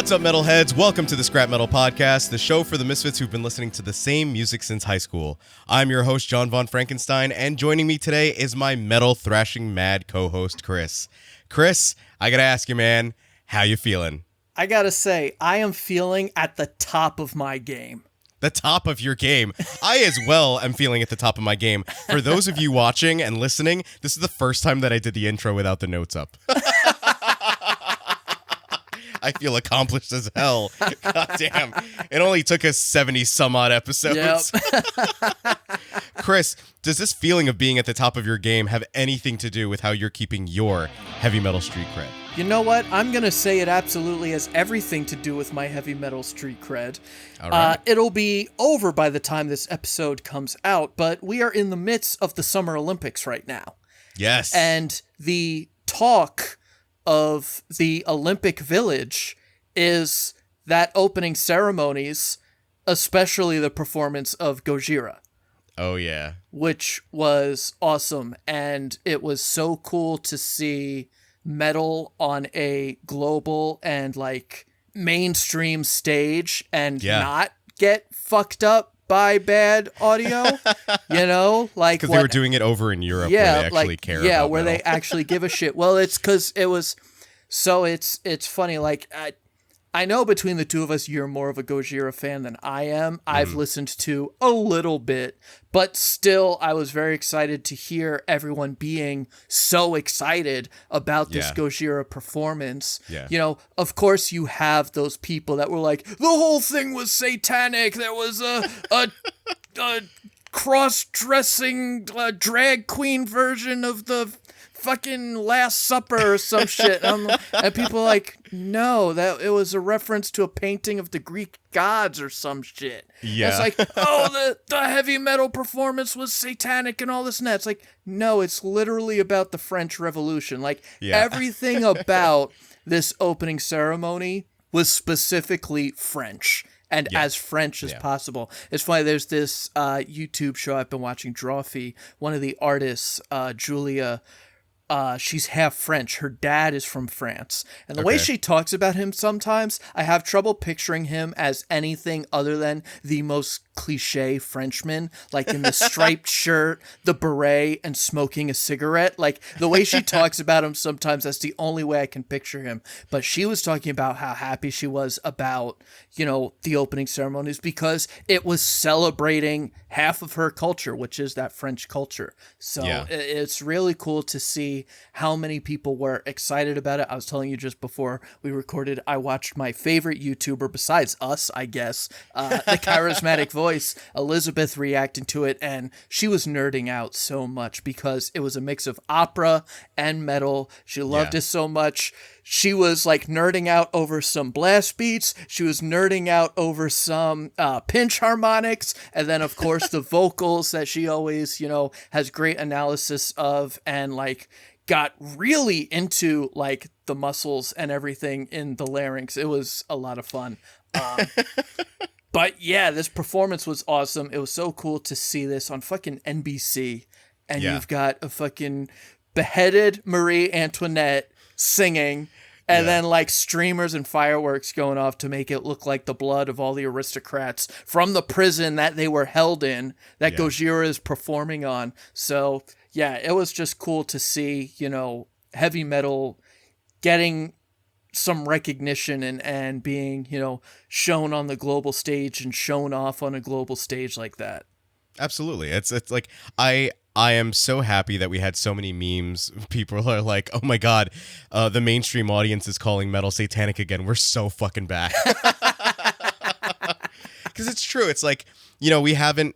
What's up, metalheads? Welcome to the Scrap Metal Podcast, the show for the misfits who've been listening to the same music since high school. I'm your host, John von Frankenstein, and joining me today is my metal thrashing mad co-host, Chris. Chris, I gotta ask you, man, how you feeling? I gotta say, I am feeling at the top of my game. The top of your game. I as well am feeling at the top of my game. For those of you watching and listening, this is the first time that I did the intro without the notes up. I feel accomplished as hell. God damn. It only took us 70 some odd episodes. Yep. Chris, does this feeling of being at the top of your game have anything to do with how you're keeping your heavy metal street cred? You know what? I'm going to say it absolutely has everything to do with my heavy metal street cred. All right. It'll be over by the time this episode comes out, but we are in the midst of the Summer Olympics right now. Yes. And the talk of the Olympic Village is that opening ceremonies, especially the performance of Gojira. Oh, yeah. Which was awesome. And it was so cool to see metal on a global and like mainstream stage and not get fucked up by bad audio, you know, like because they were doing it over in Europe where they actually care about where metal. They actually give a shit. Well, it's because it was so it's funny. Like I know between the two of us, you're more of a Gojira fan than I am. I've listened to a little bit, but still, I was very excited to hear everyone being so excited about this Gojira performance. Yeah. You know, of course, you have those people that were like, the whole thing was satanic. There was a cross-dressing drag queen version of the fucking Last Supper or some shit. And people are like, no, that it was a reference to a painting of the Greek gods or some shit. Yeah. It's like, oh, the heavy metal performance was satanic and all this and that. It's like, no, it's literally about the French Revolution. Like, everything about this opening ceremony was specifically French. And as French as possible. It's funny, there's this YouTube show I've been watching, Drawfee. One of the artists, Julia, she's half French. Her dad is from France. And the way she talks about him sometimes, I have trouble picturing him as anything other than the most cliche Frenchman, like in the striped shirt, the beret, and smoking a cigarette. Like the way she talks about him sometimes, that's the only way I can picture him. But she was talking about how happy she was about, you know, the opening ceremonies because it was celebrating half of her culture, which is that French culture. So it's really cool to see how many people were excited about it. I was telling you just before we recorded, I watched my favorite YouTuber besides us, I guess, the charismatic voice, Elizabeth, reacting to it, and she was nerding out so much because it was a mix of opera and metal. She loved it so much. She was like nerding out over some blast beats. She was nerding out over some pinch harmonics. And then, of course, the vocals that she always, you know, has great analysis of, and like got really into like the muscles and everything in the larynx. It was a lot of fun. But yeah, this performance was awesome. It was so cool to see this on fucking NBC. And you've got a fucking beheaded Marie Antoinette singing, and then like streamers and fireworks going off to make it look like the blood of all the aristocrats from the prison that they were held in, that Gojira is performing on. So yeah, it was just cool to see, you know, heavy metal getting some recognition and being, you know, shown on the global stage and shown off on a global stage like that. Absolutely. It's like I am so happy that we had so many memes. People are like, oh my God, the mainstream audience is calling metal satanic again. We're so fucking back. Because it's true. It's like, you know, we haven't,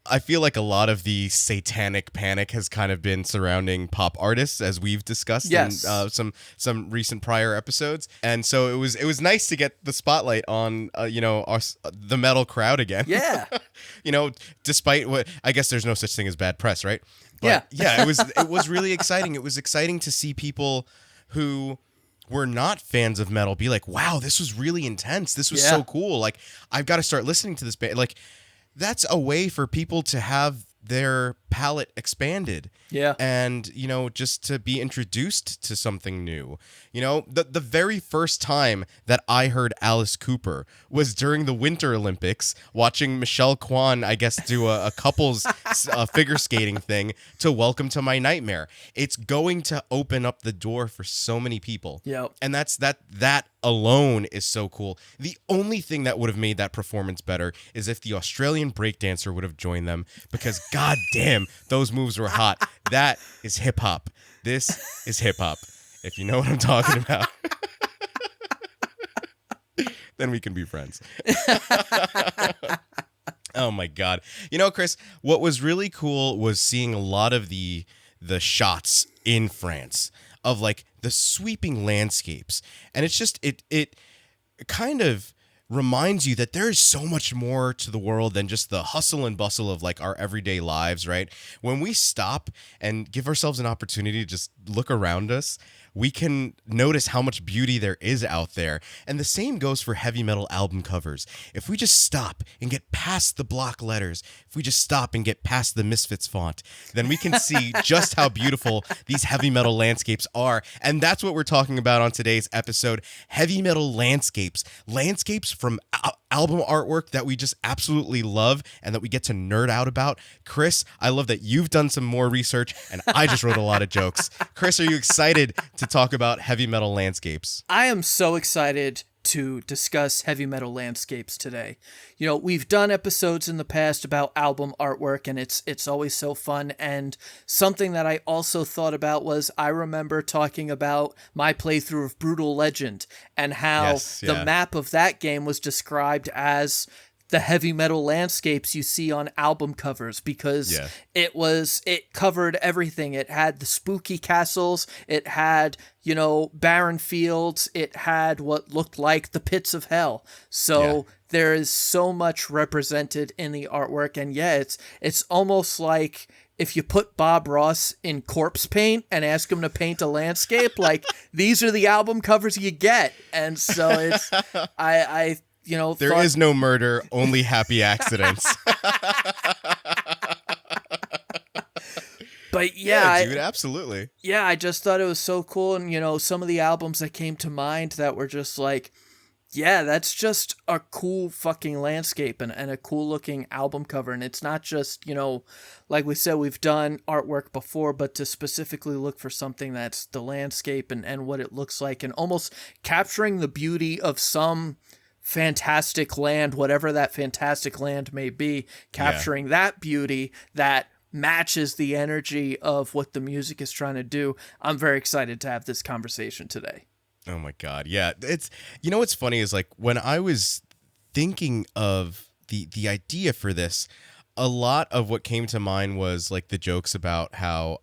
I feel like a lot of the satanic panic has kind of been surrounding pop artists, as we've discussed in some recent prior episodes. And so it was nice to get the spotlight on, you know, the metal crowd again. Yeah. You know, despite what, I guess there's no such thing as bad press, right? But it was really exciting. It was exciting to see people who were not fans of metal be like, wow, this was really intense. This was so cool. Like, I've got to start listening to this band. Like, that's a way for people to have their palette expanded. Yeah. And, just to be introduced to something new. The very first time that I heard Alice Cooper was during the Winter Olympics, watching Michelle Kwan, I guess, do a couples figure skating thing to Welcome to My Nightmare. It's going to open up the door for so many people. Yep. And that alone is so cool. The only thing that would have made that performance better is if the Australian breakdancer would have joined them, because goddamn, those moves were hot. That is hip hop. This is hip hop. If you know what I'm talking about, then we can be friends. Oh my God. Chris, what was really cool was seeing a lot of the shots in France of like the sweeping landscapes. And it's just, it kind of reminds you that there is so much more to the world than just the hustle and bustle of like our everyday lives, right? When we stop and give ourselves an opportunity to just look around us, we can notice how much beauty there is out there. And the same goes for heavy metal album covers. If we just stop and get past the block letters, if we just stop and get past the Misfits font, then we can see just how beautiful these heavy metal landscapes are. And that's what we're talking about on today's episode. Heavy metal landscapes. Landscapes from album artwork that we just absolutely love and that we get to nerd out about. Chris, I love that you've done some more research and I just wrote a lot of jokes. Chris, are you excited to talk about heavy metal landscapes? I am so excited to discuss heavy metal landscapes today. We've done episodes in the past about album artwork, and it's always so fun. And something that I also thought about was, I remember talking about my playthrough of Brutal Legend and how the map of that game was described as the heavy metal landscapes you see on album covers, because it covered everything. It had the spooky castles, it had, barren fields, it had what looked like the pits of hell. So there is so much represented in the artwork, and it's almost like if you put Bob Ross in corpse paint and ask him to paint a landscape, like, these are the album covers you get. And so it's there is no murder, only happy accidents. But dude, absolutely. Yeah, I just thought it was so cool. And, some of the albums that came to mind that were just like, that's just a cool fucking landscape and a cool looking album cover. And it's not just, like we said, we've done artwork before, but to specifically look for something that's the landscape and what it looks like, and almost capturing the beauty of some fantastic land, whatever that fantastic land may be, capturing that beauty that matches the energy of what the music is trying to do. I'm very excited to have this conversation today. Oh my God. Yeah. It's, what's funny is, like, when I was thinking of the idea for this, a lot of what came to mind was like the jokes about how,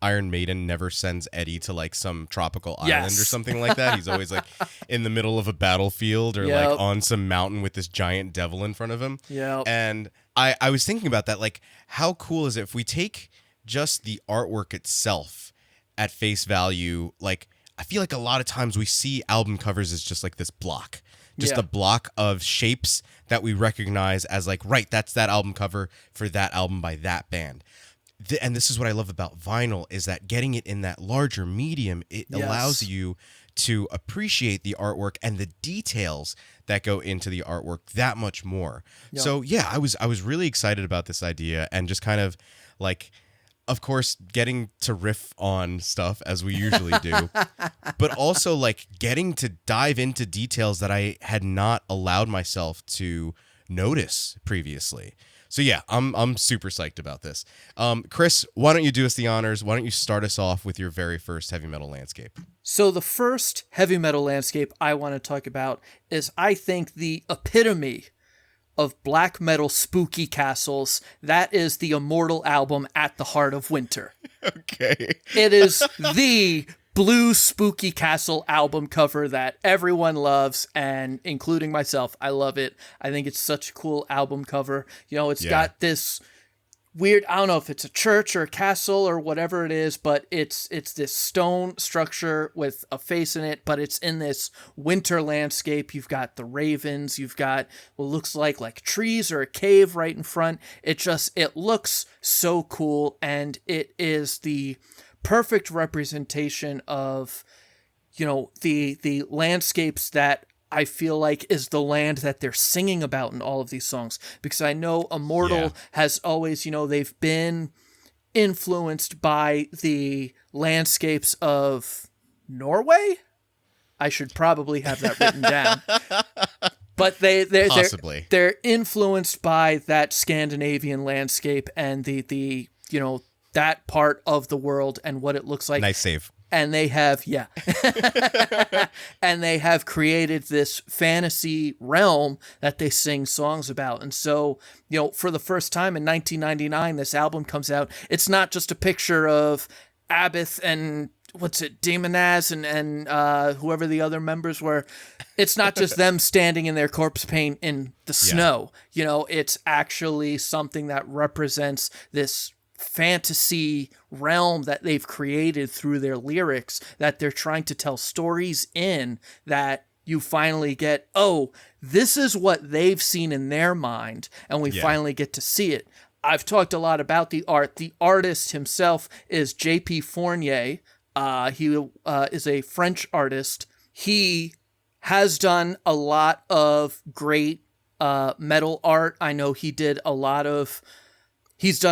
Iron Maiden never sends Eddie to like some tropical island or something like that. He's always like in the middle of a battlefield or like on some mountain with this giant devil in front of him. Yeah. And I was thinking about that, like, how cool is it if we take just the artwork itself at face value? Like, I feel like a lot of times we see album covers as just like this block, just a block of shapes that we recognize as like, right, that's that album cover for that album by that band. And this is what I love about vinyl, is that getting it in that larger medium, it allows you to appreciate the artwork and the details that go into the artwork that much more. Yep. So I was really excited about this idea, and just kind of like, of course, getting to riff on stuff as we usually do, but also like getting to dive into details that I had not allowed myself to notice previously. So I'm super psyched about this. Chris, why don't you do us the honors? Why don't you start us off with your very first heavy metal landscape? So the first heavy metal landscape I want to talk about is, I think, the epitome of black metal spooky castles. That is the Immortal album, At the Heart of Winter. Okay. It is the blue spooky castle album cover that everyone loves, and including myself. I love it. I think it's such a cool album cover. It's got this weird, I don't know if it's a church or a castle or whatever it is, but it's this stone structure with a face in it, but it's in this winter landscape. You've got the ravens, you've got what looks like trees or a cave right in front. It looks so cool, and it is the perfect representation of, the landscapes that I feel like is the land that they're singing about in all of these songs. Because I know Immortal has always, they've been influenced by the landscapes of Norway. I should probably have that written down. But they're influenced by that Scandinavian landscape and the that part of the world and what it looks like. Nice save. And they have, and they have created this fantasy realm that they sing songs about. And so, for the first time in 1999, this album comes out. It's not just a picture of Abbott and Demonaz and whoever the other members were. It's not just them standing in their corpse paint in the snow. It's actually something that represents this fantasy realm that they've created through their lyrics, that they're trying to tell stories in, that you finally get, this is what they've seen in their mind, and we finally get to see it. I've talked a lot about the art. The artist himself is J.P. Fournier. He is a French artist. He has done a lot of great metal art. I know he's done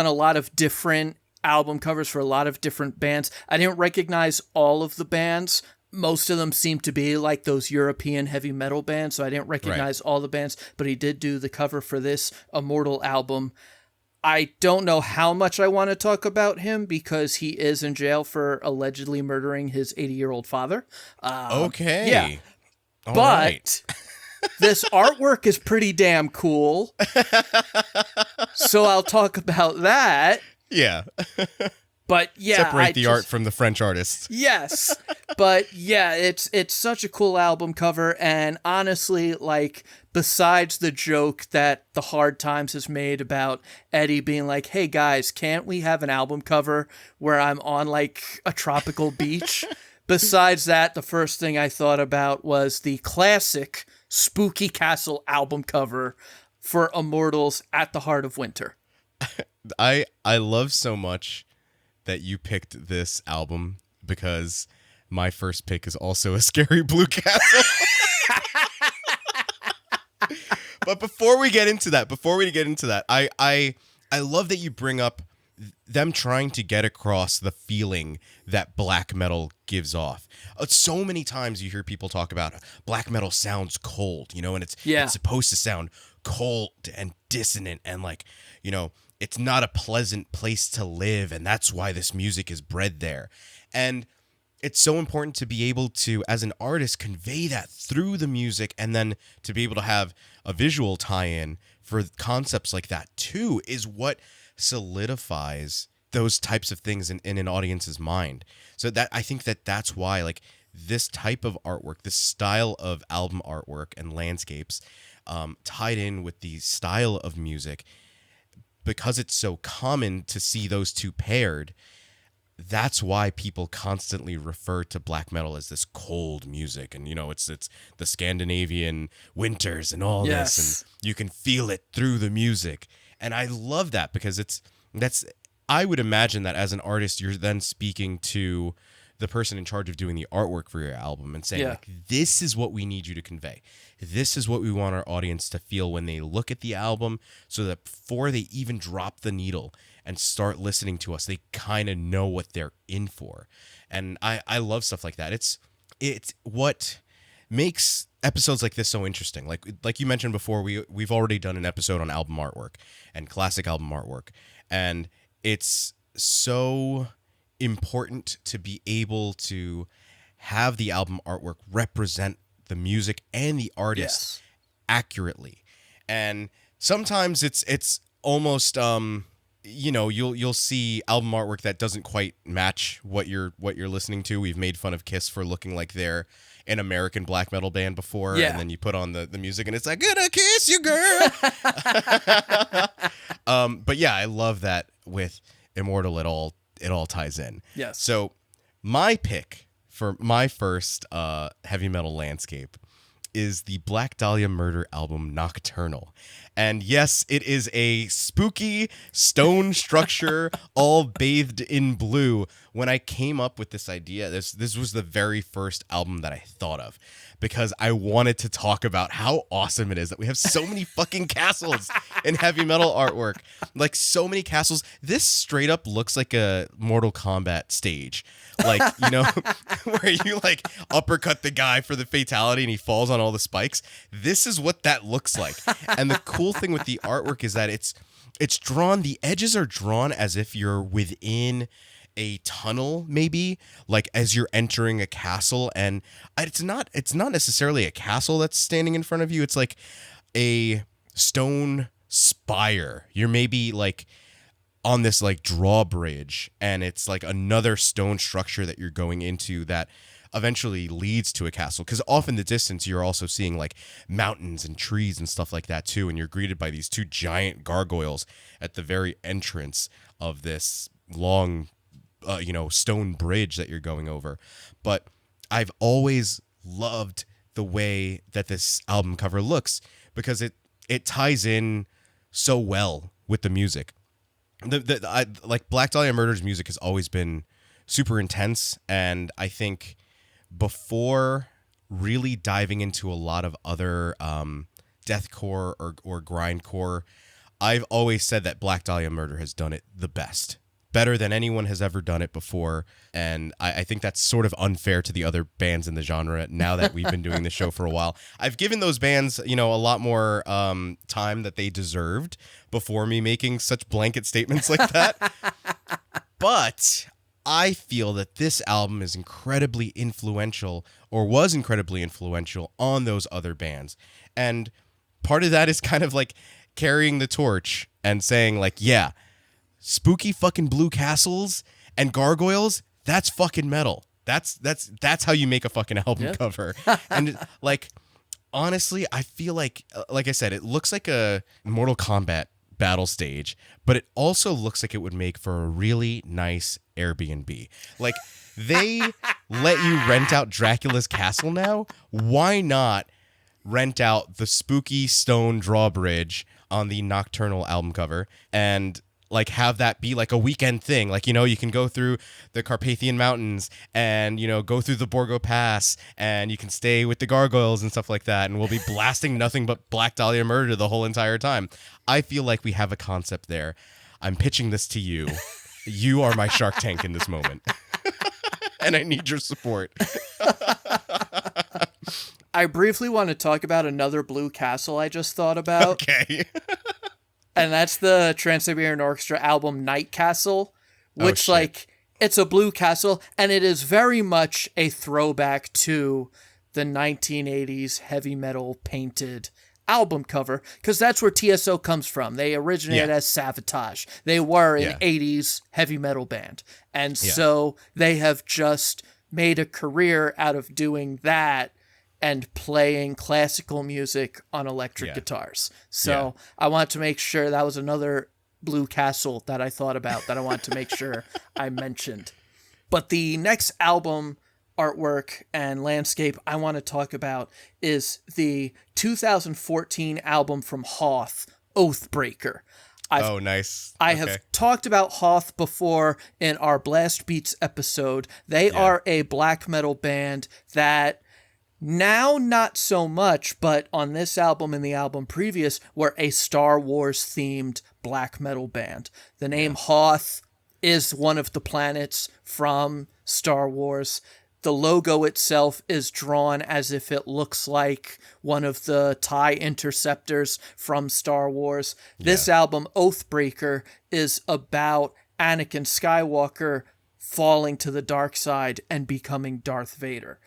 a lot of different album covers for a lot of different bands. I didn't recognize all of the bands. Most of them seem to be like those European heavy metal bands, so I didn't recognize all the bands, but he did do the cover for this Immortal album. I don't know how much I want to talk about him because he is in jail for allegedly murdering his 80-year-old father. Okay. Yeah. All but right. This artwork is pretty damn cool. So I'll talk about that. Yeah. But yeah, separate the art from the French artist. Yes. But yeah, it's such a cool album cover, and honestly, besides the joke that the Hard Times has made about Eddie being like, "Hey guys, can't we have an album cover where I'm on a tropical beach?" Besides that, the first thing I thought about was the classic Spooky Castle album cover for Immortals At the Heart of Winter. I love so much that you picked this album because my first pick is also a Scary Blue Castle. But before we get into that, I love that you bring up them trying to get across the feeling that black metal gives off. So many times you hear people talk about black metal sounds cold, and it's supposed to sound cold and dissonant and it's not a pleasant place to live, and that's why this music is bred there. And it's so important to be able to, as an artist, convey that through the music, and then to be able to have a visual tie-in for concepts like that too is what solidifies those types of things in an audience's mind. So that I think that's why this type of artwork, this style of album artwork and landscapes tied in with the style of music, because it's so common to see those two paired, that's why people constantly refer to black metal as this cold music. And, it's the Scandinavian winters and all this, and you can feel it through the music. And I love that because I would imagine that as an artist, you're then speaking to the person in charge of doing the artwork for your album and saying, this is what we need you to convey. This is what we want our audience to feel when they look at the album, so that before they even drop the needle and start listening to us, they kind of know what they're in for. And I love stuff like that. It's what makes episodes like this so interesting. Like you mentioned before, we've already done an episode on album artwork and classic album artwork, and it's so important to be able to have the album artwork represent the music and the artist accurately. And sometimes it's almost you'll see album artwork that doesn't quite match what you're listening to. We've made fun of Kiss for looking like they're an American black metal band before, and then you put on the music and it's like, gonna kiss you, girl. But yeah, I love that with Immortal, it all ties in. Yes. So my pick for my first heavy metal landscape is the Black Dahlia Murder album Nocturnal. And yes, it is a spooky stone structure all bathed in blue. When I came up with this idea, this was the very first album that I thought of, because I wanted to talk about how awesome it is that we have so many fucking castles in heavy metal artwork. Like, so many castles. This straight up looks like a Mortal Kombat stage. Like, you know, where you like uppercut the guy for the fatality and he falls on all the spikes. This is what that looks like. And the cool thing with the artwork is that it's drawn, the edges are drawn as if you're within a tunnel, maybe, like as you're entering a castle. And it's not necessarily a castle that's standing in front of you. It's like a stone spire. You're maybe like on this like drawbridge, and it's like another stone structure that you're going into that eventually leads to a castle. Because off in the distance, you're also seeing like mountains and trees and stuff like that too. And you're greeted by these two giant gargoyles at the very entrance of this long, stone bridge that you're going over. But I've always loved the way that this album cover looks, because it ties in so well with the music. Like Black Dahlia Murder's music has always been super intense, and I think before really diving into a lot of other deathcore or grindcore, I've always said that Black Dahlia Murder has done it the best, better than anyone has ever done it before. And I think that's sort of unfair to the other bands in the genre now that we've been doing the show for a while. I've given those bands, a lot more time that they deserved before me making such blanket statements like that. But I feel that this album is incredibly influential, or was incredibly influential on those other bands. And part of that is kind of like carrying the torch and saying like, yeah, spooky fucking blue castles and gargoyles, that's fucking metal. That's how you make a fucking album cover. And like, honestly, I feel like I said, it looks like a Mortal Kombat battle stage, but it also looks like it would make for a really nice Airbnb. Like, they let you rent out Dracula's castle now. Why not rent out the spooky stone drawbridge on the Nocturnal album cover and like have that be like a weekend thing? Like, you can go through the Carpathian Mountains and, go through the Borgo Pass, and you can stay with the gargoyles and stuff like that. And we'll be blasting nothing but Black Dahlia Murder the whole entire time. I feel like we have a concept there. I'm pitching this to you. You are my Shark Tank in this moment. And I need your support. I briefly want to talk about another blue castle I just thought about. Okay. And that's the Trans-Siberian Orchestra album Night Castle, which it's a blue castle, and it is very much a throwback to the 1980s heavy metal painted album cover, because that's where TSO comes from. They originated as Savatage. They were an 80s heavy metal band. And so they have just made a career out of doing that and playing classical music on electric guitars. So I want to make sure that was another blue castle that I thought about that I want to make sure I mentioned. But the next album artwork and landscape I want to talk about is the 2014 album from Hoth, Oathbreaker. Nice. I have talked about Hoth before in our Blast Beats episode. They are a black metal band that now not so much, but on this album and the album previous were a Star Wars themed black metal band. The name Hoth is one of the planets from Star Wars. The logo itself is drawn as if it looks like one of the TIE interceptors from Star Wars. This album, Oathbreaker, is about Anakin Skywalker falling to the dark side and becoming Darth Vader.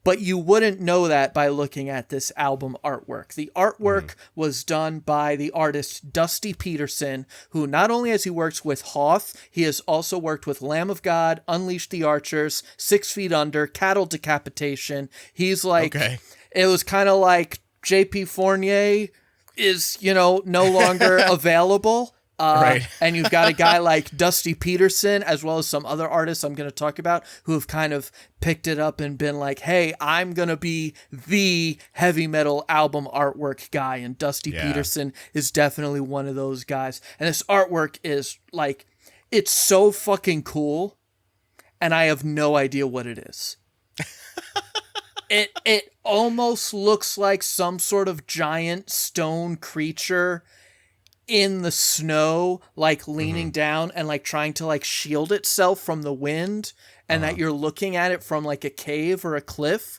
But you wouldn't know that by looking at this album artwork. The artwork was done by the artist Dusty Peterson, who not only has he worked with Hoth, he has also worked with Lamb of God, Unleash the Archers, 6 Feet Under, Cattle Decapitation. He's like, it was kind of like J.P. Fournier is, no longer available. Right. And you've got a guy like Dusty Peterson, as well as some other artists I'm going to talk about, who have kind of picked it up and been like, hey, I'm going to be the heavy metal album artwork guy. And Dusty Peterson is definitely one of those guys. And this artwork is like, it's so fucking cool. And I have no idea what it is. It almost looks like some sort of giant stone creature in the snow, like leaning down and like trying to like shield itself from the wind, and that you're looking at it from like a cave or a cliff.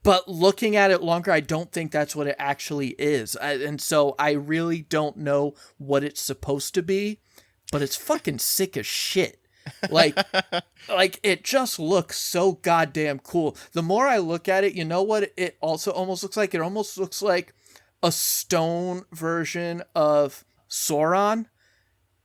But looking at it longer, I don't think that's what it actually is. And so I really don't know what it's supposed to be, but it's fucking sick as shit. Like it just looks so goddamn cool. The more I look at it, you know what it also almost looks like? It almost looks like a stone version of Sauron,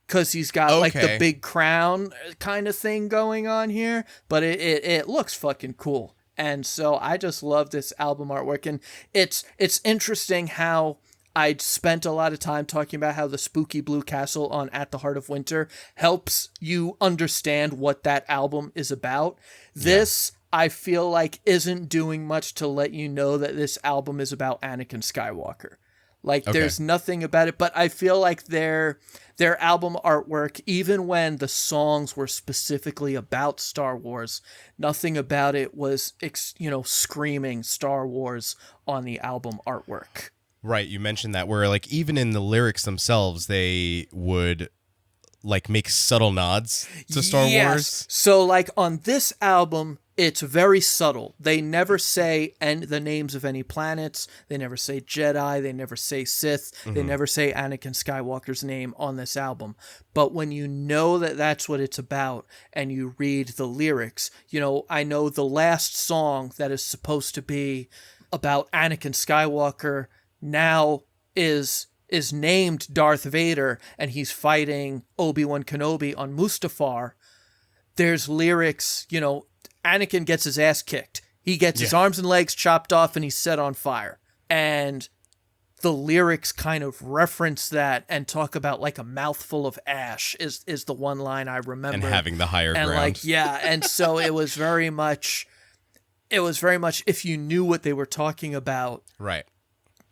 because he's got like the big crown kind of thing going on here, but it looks fucking cool. And so I just love this album artwork, and it's interesting how I'd spent a lot of time talking about how the spooky blue castle on At the Heart of Winter helps you understand what that album is about. This, I feel like, isn't doing much to let you know that this album is about Anakin Skywalker. Like, there's nothing about it, but I feel like their album artwork, even when the songs were specifically about Star Wars, nothing about it was, screaming Star Wars on the album artwork. Right, you mentioned that, where like even in the lyrics themselves, they would like make subtle nods to Star Wars. So like on this album, it's very subtle. They never say the names of any planets. They never say Jedi. They never say Sith. They never say Anakin Skywalker's name on this album. But when you know that that's what it's about and you read the lyrics, I know the last song that is supposed to be about Anakin Skywalker now is named Darth Vader, and he's fighting Obi-Wan Kenobi on Mustafar. There's lyrics, Anakin gets his ass kicked. He gets his arms and legs chopped off and he's set on fire. And the lyrics kind of reference that and talk about like a mouthful of ash is the one line I remember. And having the higher ground. Like, and so it was very much if you knew what they were talking about. Right.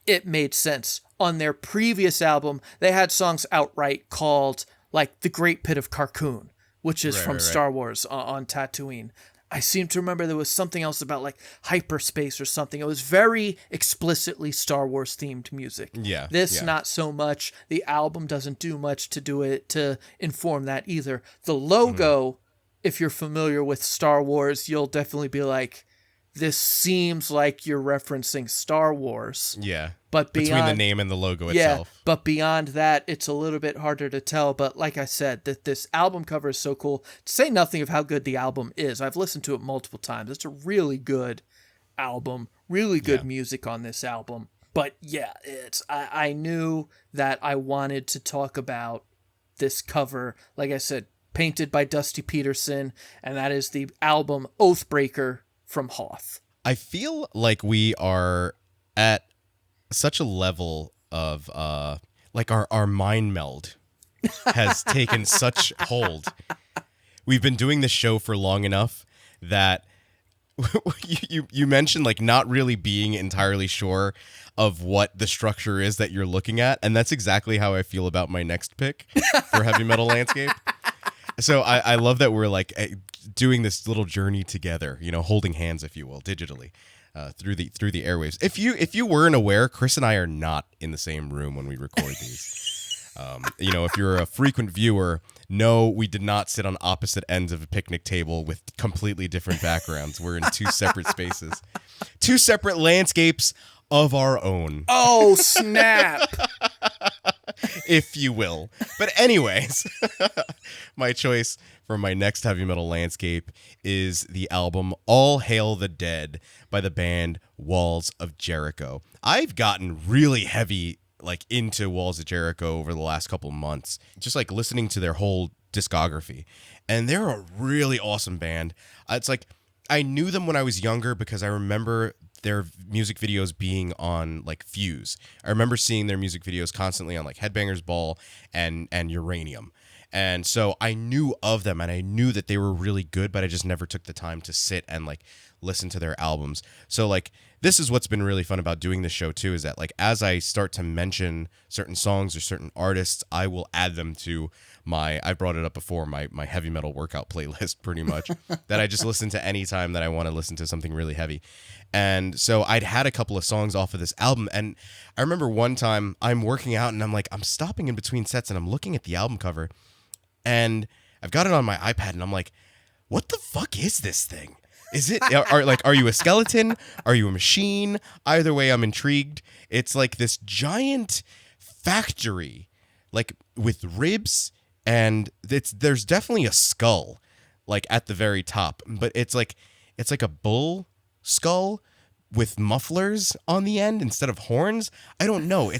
It made sense. On their previous album, they had songs outright called like The Great Pit of Carkoon, which is from Star Wars on Tatooine. I seem to remember there was something else about like hyperspace or something. It was very explicitly Star Wars themed music. Yeah. This, not so much. The album doesn't do much to do it to inform that either. The logo, if you're familiar with Star Wars, you'll definitely be like, this seems like you're referencing Star Wars. Yeah. But between the name and the logo itself. But beyond that, it's a little bit harder to tell. But like I said, that this album cover is so cool. To say nothing of how good the album is. I've listened to it multiple times. It's a really good album. Really good music on this album. But yeah, I knew that I wanted to talk about this cover. Like I said, painted by Dusty Peterson. And that is the album Oathbreaker from Hoth. I feel like we are at such a level of like our mind meld has taken such hold. We've been doing this show for long enough that you mentioned like not really being entirely sure of what the structure is that you're looking at, and that's exactly how I feel about my next pick for Heavy Metal Landscape. So I love that we're like doing this little journey together, holding hands, if you will, digitally, through the airwaves. If you weren't aware, Chris and I are not in the same room when we record these. If you're a frequent viewer, no, we did not sit on opposite ends of a picnic table with completely different backgrounds. We're in two separate spaces, two separate landscapes of our own. Oh, snap. If you will. But anyways, my choice for my next Heavy Metal Landscape is the album All Hail the Dead by the band Walls of Jericho. I've gotten really heavy like into Walls of Jericho over the last couple months, just like listening to their whole discography. And they're a really awesome band. It's like I knew them when I was younger because I remember their music videos being on like Fuse. I remember seeing their music videos constantly on like Headbangers Ball and Uranium. And so I knew of them and I knew that they were really good, but I just never took the time to sit and like listen to their albums. So like this is what's been really fun about doing this show too, is that like as I start to mention certain songs or certain artists, I will add them to I brought it up before, my heavy metal workout playlist pretty much that I just listen to anytime that I want to listen to something really heavy. And so I'd had a couple of songs off of this album, and I remember one time I'm working out and I'm stopping in between sets and I'm looking at the album cover and I've got it on my iPad and I'm like, what the fuck is this thing? Is it are you a skeleton? Are you a machine? Either way, I'm intrigued. It's like this giant factory, like with ribs, and there's definitely a skull, like at the very top, but it's like a bull skull with mufflers on the end instead of horns. I don't know.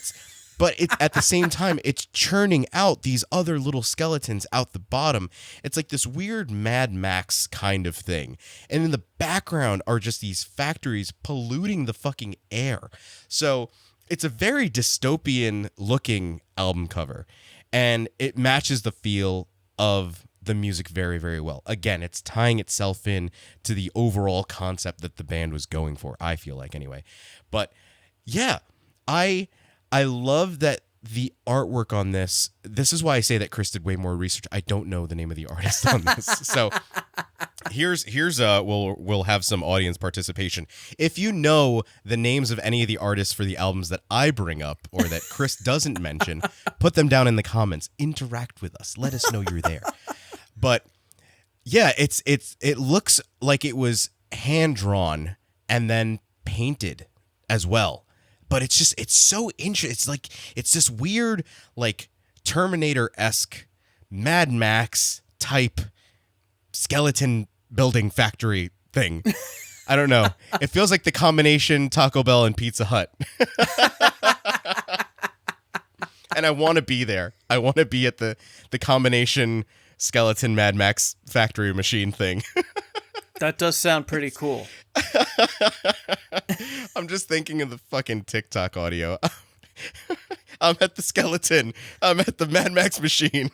But at the same time, it's churning out these other little skeletons out the bottom. It's like this weird Mad Max kind of thing. And in the background are just these factories polluting the fucking air. So it's a very dystopian looking album cover. And it matches the feel of the music very, very well. Again, it's tying itself in to the overall concept that the band was going for, I feel like anyway. But yeah, I love that the artwork on this is why I say that Chris did way more research. I don't know the name of the artist on this. So here's we'll have some audience participation. If you know the names of any of the artists for the albums that I bring up or that Chris doesn't mention, put them down in the comments. Interact with us. Let us know you're there. But yeah, it looks like it was hand drawn and then painted as well. But it's so interesting. It's this weird, like Terminator-esque Mad Max type skeleton building factory thing. I don't know. It feels like the combination Taco Bell and Pizza Hut. And I want to be there. I want to be at the combination skeleton Mad Max factory machine thing. That does sound pretty cool. I'm just thinking of the fucking TikTok audio. I'm at the skeleton. I'm at the Mad Max machine.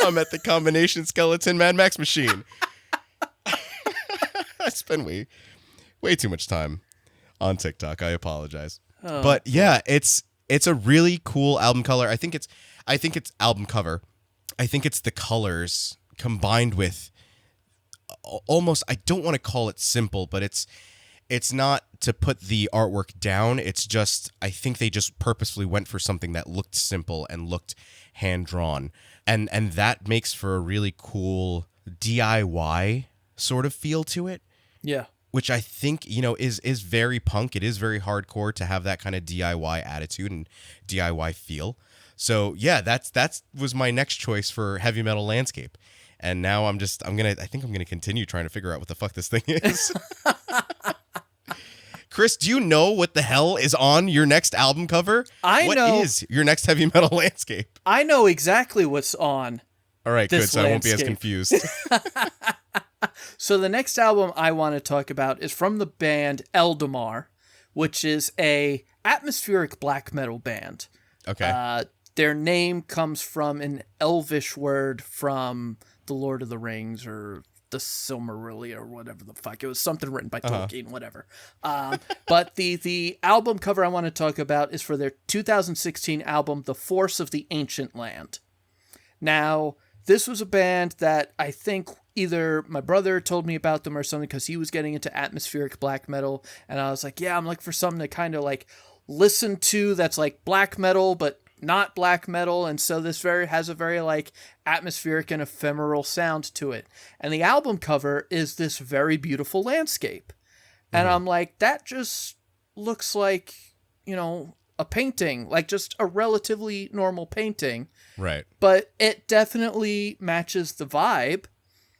I'm at the combination skeleton Mad Max machine. I spend way too much time on TikTok. I apologize. Oh. But yeah, it's a really cool album color. I think it's album cover. I think it's the colors combined with almost, I don't want to call it simple, but it's not to put the artwork down. It's just, I think they just purposefully went for something that looked simple and looked hand drawn. And that makes for a really cool DIY sort of feel to it. Yeah. Which I think, is very punk. It is very hardcore to have that kind of DIY attitude and DIY feel. So yeah, that was my next choice for heavy metal landscape. And now I think I'm gonna continue trying to figure out what the fuck this thing is. Chris, do you know what the hell is on your next album cover? What is your next heavy metal landscape? I know exactly what's on. All right, good. So I won't be as confused. So the next album I want to talk about is from the band Eldamar, which is a atmospheric black metal band. Okay. Their name comes from an elvish word from The Lord of the Rings or the Silmarillion or whatever the fuck. It was something written by Tolkien, whatever. But the album cover I want to talk about is for their 2016 album, The Force of the Ancient Land. Now, this was a band that I think either my brother told me about them or something because he was getting into atmospheric black metal. And I was like, yeah, I'm looking for something to kind of like listen to that's like black metal, but not black metal, and so this has a very like atmospheric and ephemeral sound to it. And the album cover is this very beautiful landscape. And I'm like, that just looks like, a painting, like just a relatively normal painting. Right. But it definitely matches the vibe.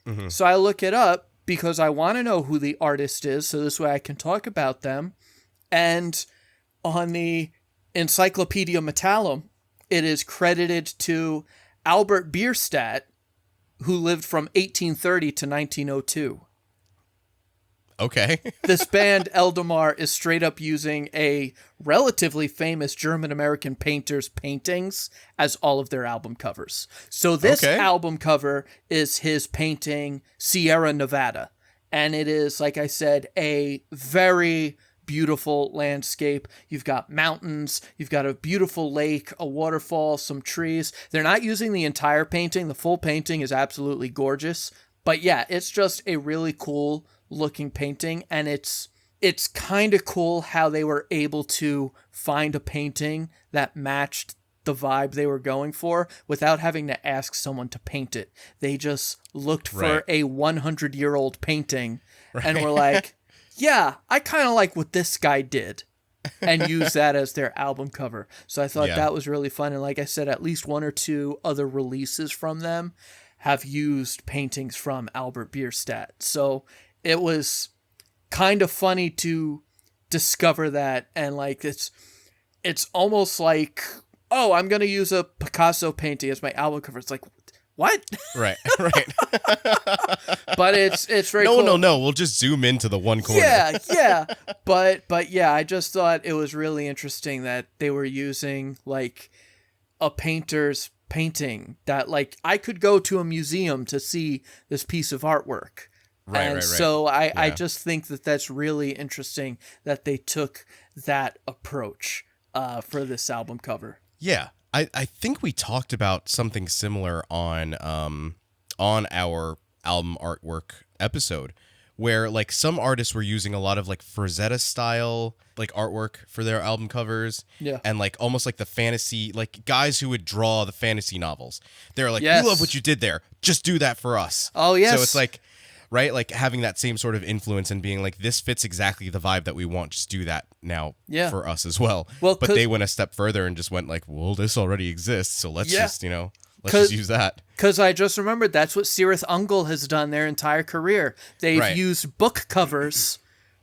Mm-hmm. So I look it up because I want to know who the artist is, so this way I can talk about them. And on the Encyclopedia Metallum, it is credited to Albert Bierstadt, who lived from 1830 to 1902. Okay. This band, Eldamar, is straight up using a relatively famous German-American painter's paintings as all of their album covers. So this album cover is his painting Sierra Nevada. And it is, like I said, a very beautiful landscape. You've got mountains, you've got a beautiful lake, a waterfall, some trees. They're not using the entire painting. The full painting is absolutely gorgeous. But yeah, it's just a really cool looking painting, and it's kind of cool how they were able to find a painting that matched the vibe they were going for without having to ask someone to paint it. They just looked for a 100-year-old painting and were like, yeah, I kind of like what this guy did, and use that as their album cover. So I thought that was really fun. And like I said, at least one or two other releases from them have used paintings from Albert Bierstadt. So it was kind of funny to discover that, and like it's almost like, oh, I'm gonna use a Picasso painting as my album cover. It's like, what? Right. But it's very cool. No. We'll just zoom into the one corner. Yeah. But yeah, I just thought it was really interesting that they were using like a painter's painting that like I could go to a museum to see this piece of artwork. Right. So I just think that that's really interesting that they took that approach for this album cover. Yeah. I think we talked about something similar on our album artwork episode, where like some artists were using a lot of like Frazetta style like artwork for their album covers. Yeah. And like almost like the fantasy, like guys who would draw the fantasy novels. They're like, we love what you did there. Just do that for us. Oh, yes. So it's like, right, like having that same sort of influence and being like, this fits exactly the vibe that we want. Just do that now for us as well. But they went a step further and just went like, well, this already exists. So let's just, let's just use that. Because I just remembered that's what Sirith Ungol has done their entire career. They've used book covers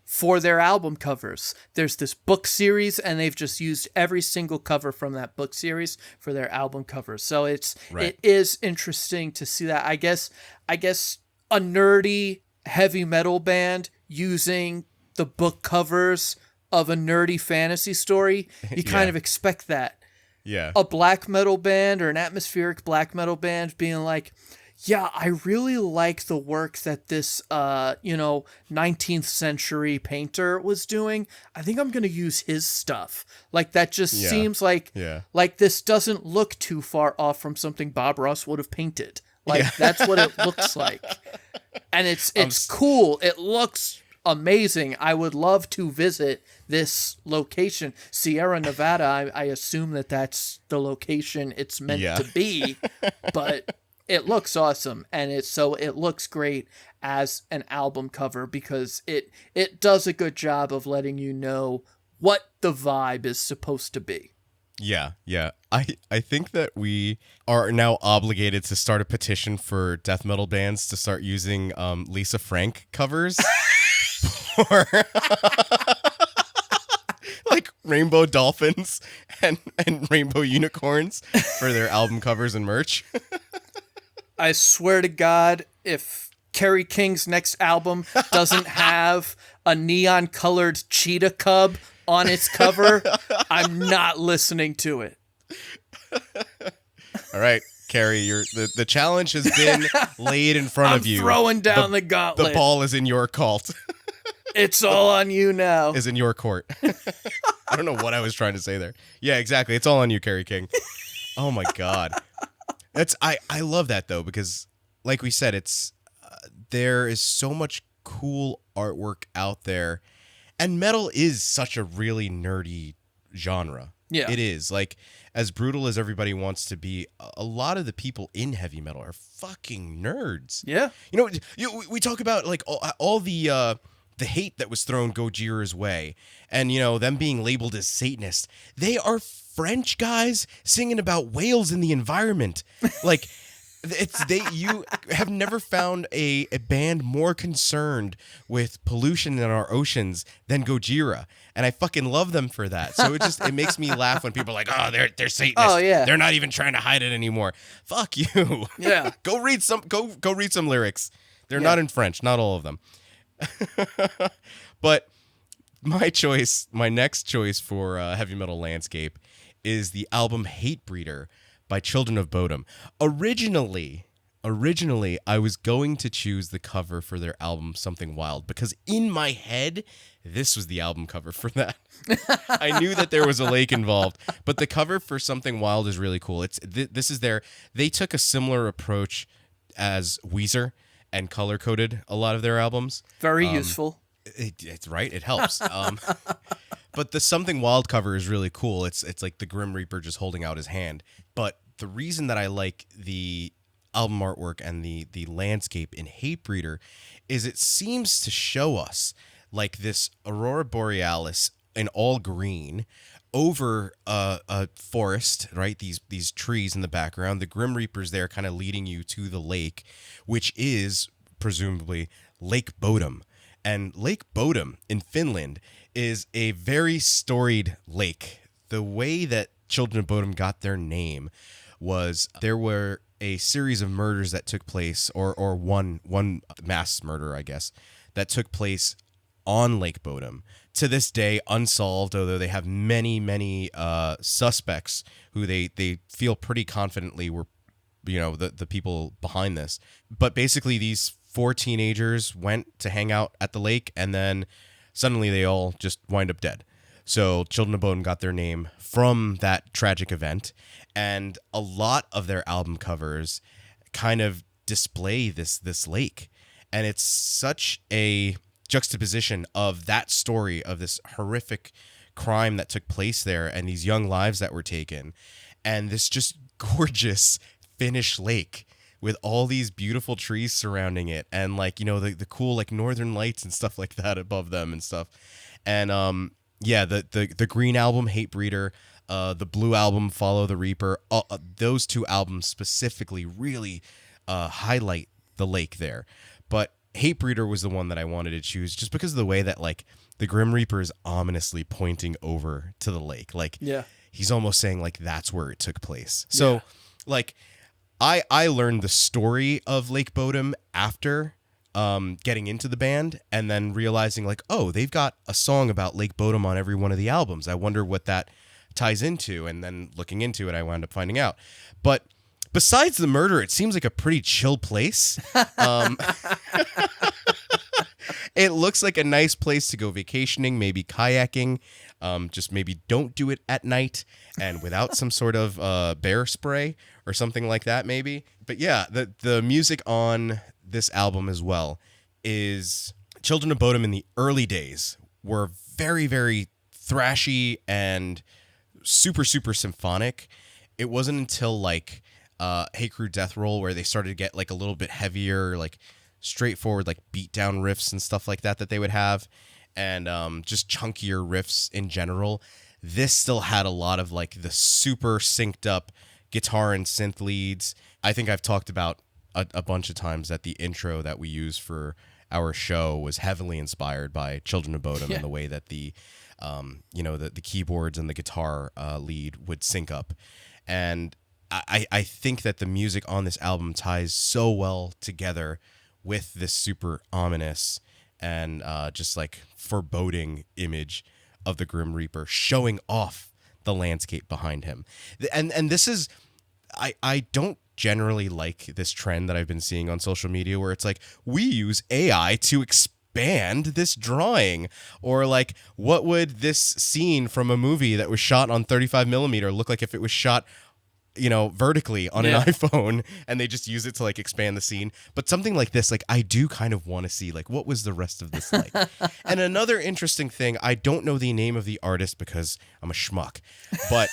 for their album covers. There's this book series, and they've just used every single cover from that book series for their album covers. So it is interesting to see that. I guess a nerdy heavy metal band using the book covers of a nerdy fantasy story, you kind of expect that. Yeah. A black metal band or an atmospheric black metal band being like, yeah, I really like the work that this 19th century painter was doing. I think I'm going to use his stuff. Like that just seems like this doesn't look too far off from something Bob Ross would have painted. Like that's what it looks like. And it's cool. It looks amazing. I would love to visit this location. Sierra Nevada, I assume that's the location it's meant to be, but it looks awesome, and it looks great as an album cover because it does a good job of letting you know what the vibe is supposed to be. Yeah. I think that we are now obligated to start a petition for death metal bands to start using Lisa Frank covers for like rainbow dolphins and rainbow unicorns for their album covers and merch. I swear to God, if Kerry King's next album doesn't have a neon-colored cheetah cub on its cover, I'm not listening to it. All right, Kerry, the challenge has been laid in front of you. I'm throwing down the gauntlet. The ball is in your cult. It's all on you now. Is in your court. I don't know what I was trying to say there. Yeah, exactly. It's all on you, Kerry King. Oh my God. I love that though, because like we said, it's there is so much cool artwork out there, and metal is such a really nerdy genre. Yeah, it is. Like, as brutal as everybody wants to be, a lot of the people in heavy metal are fucking nerds. Yeah, we talk about like all the hate that was thrown Gojira's way, and them being labeled as Satanists. They are French guys singing about whales in the environment. Like, you have never found a band more concerned with pollution in our oceans than Gojira, and I fucking love them for that. So it makes me laugh when people are like, oh, they're Satanists. Oh yeah, they're not even trying to hide it anymore. Fuck you. Yeah, go read some lyrics. They're not in French, not all of them. But my next choice for heavy metal landscape is the album Hatebreeder by Children of Bodom. Originally, I was going to choose the cover for their album Something Wild because in my head, this was the album cover for that. I knew that there was a lake involved, but the cover for Something Wild is really cool. They took a similar approach as Weezer and color-coded a lot of their albums. Very useful. It's right. It helps. But the Something Wild cover is really cool. It's like the Grim Reaper just holding out his hand. But the reason that I like the album artwork and the landscape in Hatebreeder is it seems to show us like this Aurora Borealis in all green over a forest, right? These trees in the background. The Grim Reaper's there kind of leading you to the lake, which is presumably Lake Bodom. And Lake Bodom in Finland is a very storied lake. The way that Children of Bodom got their name was there were a series of murders that took place, or one mass murder, I guess, that took place on Lake Bodom. To this day, unsolved, although they have many suspects who they feel pretty confidently were, the people behind this. But basically, these 4 teenagers went to hang out at the lake, and then suddenly they all just wind up dead. So Children of Bodom got their name from that tragic event, and a lot of their album covers kind of display this lake. And it's such a juxtaposition of that story of this horrific crime that took place there and these young lives that were taken, and this just gorgeous Finnish lake with all these beautiful trees surrounding it, and the cool like northern lights and stuff like that above them and stuff. And the green album Hatebreeder, the blue album Follow the Reaper, those 2 albums specifically really highlight the lake there. But Hatebreeder was the one that I wanted to choose just because of the way that like the Grim Reaper is ominously pointing over to the lake. Like he's almost saying like that's where it took place. So like I learned the story of Lake Bodom after getting into the band, and then realizing like, oh, they've got a song about Lake Bodom on every one of the albums. I wonder what that ties into, and then looking into it, I wound up finding out. But besides the murder, it seems like a pretty chill place. It looks like a nice place to go vacationing, maybe kayaking. Just maybe don't do it at night and without some sort of bear spray or something like that, maybe. But yeah, the music on this album as well is Children of Bodom in the early days were very, very thrashy and super, super symphonic. It wasn't until like Hey Crew Death Roll where they started to get like a little bit heavier, like straightforward, like beat down riffs and stuff like that they would have, and just chunkier riffs in general. This still had a lot of like the super synced up guitar and synth leads. I think I've talked about a bunch of times that the intro that we use for our show was heavily inspired by Children of Bodom and the way that the keyboards and the guitar lead would sync up. And I think that the music on this album ties so well together with this super ominous and just like foreboding image of the Grim Reaper showing off the landscape behind him. And this is, I don't generally like this trend that I've been seeing on social media where it's like, we use AI to expand this drawing, or like, what would this scene from a movie that was shot on 35 millimeter look like if it was shot vertically on an iPhone, and they just use it to like expand the scene. But something like this, like I do kind of want to see like, what was the rest of this like? And another interesting thing, I don't know the name of the artist because I'm a schmuck, but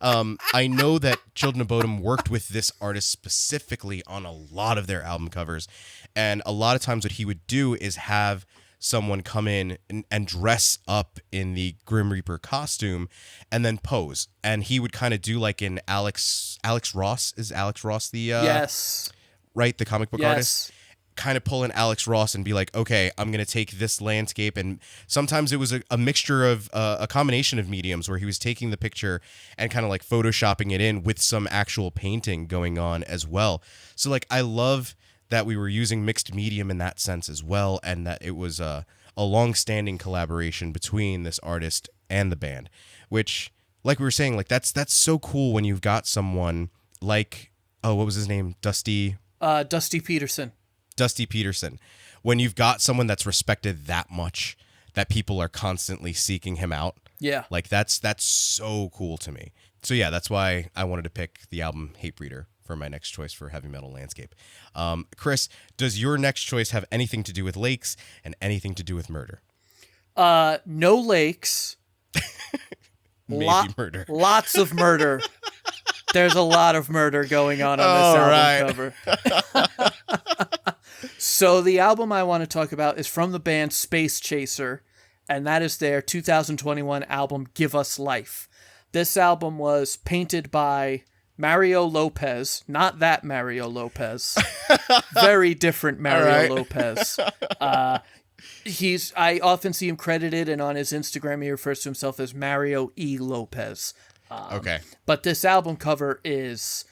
I know that Children of Bodom worked with this artist specifically on a lot of their album covers. And a lot of times what he would do is have someone come in and dress up in the Grim Reaper costume and then pose. And he would kind of do like in Alex Ross. Is Alex Ross the yes, right, the comic book artist? Kind of pull in Alex Ross and be like, okay, I'm going to take this landscape. And sometimes it was a mixture of a combination of mediums where he was taking the picture and kind of like photoshopping it in with some actual painting going on as well. So like, I love that we were using mixed medium in that sense as well, and that it was a long-standing collaboration between this artist and the band, which, like we were saying, like that's so cool when you've got someone like, oh, what was his name? Dusty Peterson. Dusty Peterson. When you've got someone that's respected that much, that people are constantly seeking him out. Yeah. Like that's so cool to me. So yeah, that's why I wanted to pick the album Hatebreeder for my next choice for heavy metal landscape. Chris, does your next choice have anything to do with lakes and anything to do with murder? No lakes. Maybe murder. Lots of murder. There's a lot of murder going on this album cover. So the album I want to talk about is from the band Space Chaser, and that is their 2021 album, Give Us Life. This album was painted by Mario Lopez, not that Mario Lopez. Very different Mario Lopez. I often see him credited, and on his Instagram he refers to himself as Mario E. Lopez. Okay. But this album cover is,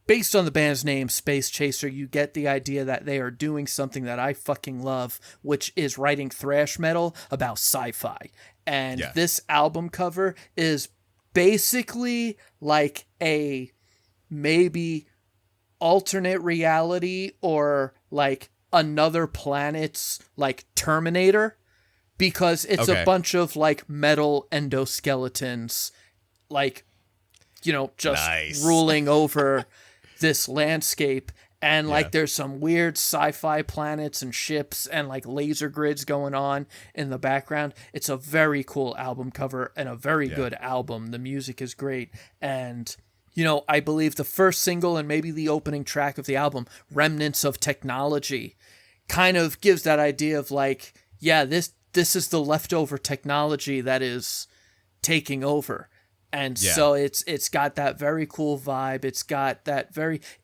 based on the band's name, Space Chaser, you get the idea that they are doing something that I fucking love, which is writing thrash metal about sci-fi. And this album cover is basically like a maybe alternate reality or like another planet's like Terminator, because it's a bunch of like metal endoskeletons like just ruling over this landscape. And like there's some weird sci-fi planets and ships and like laser grids going on in the background. It's a very cool album cover and a very good album. The music is great. And I believe the first single and maybe the opening track of the album, Remnants of Technology, kind of gives that idea of like, this is the leftover technology that is taking over. And so it's got that very cool vibe. It's got that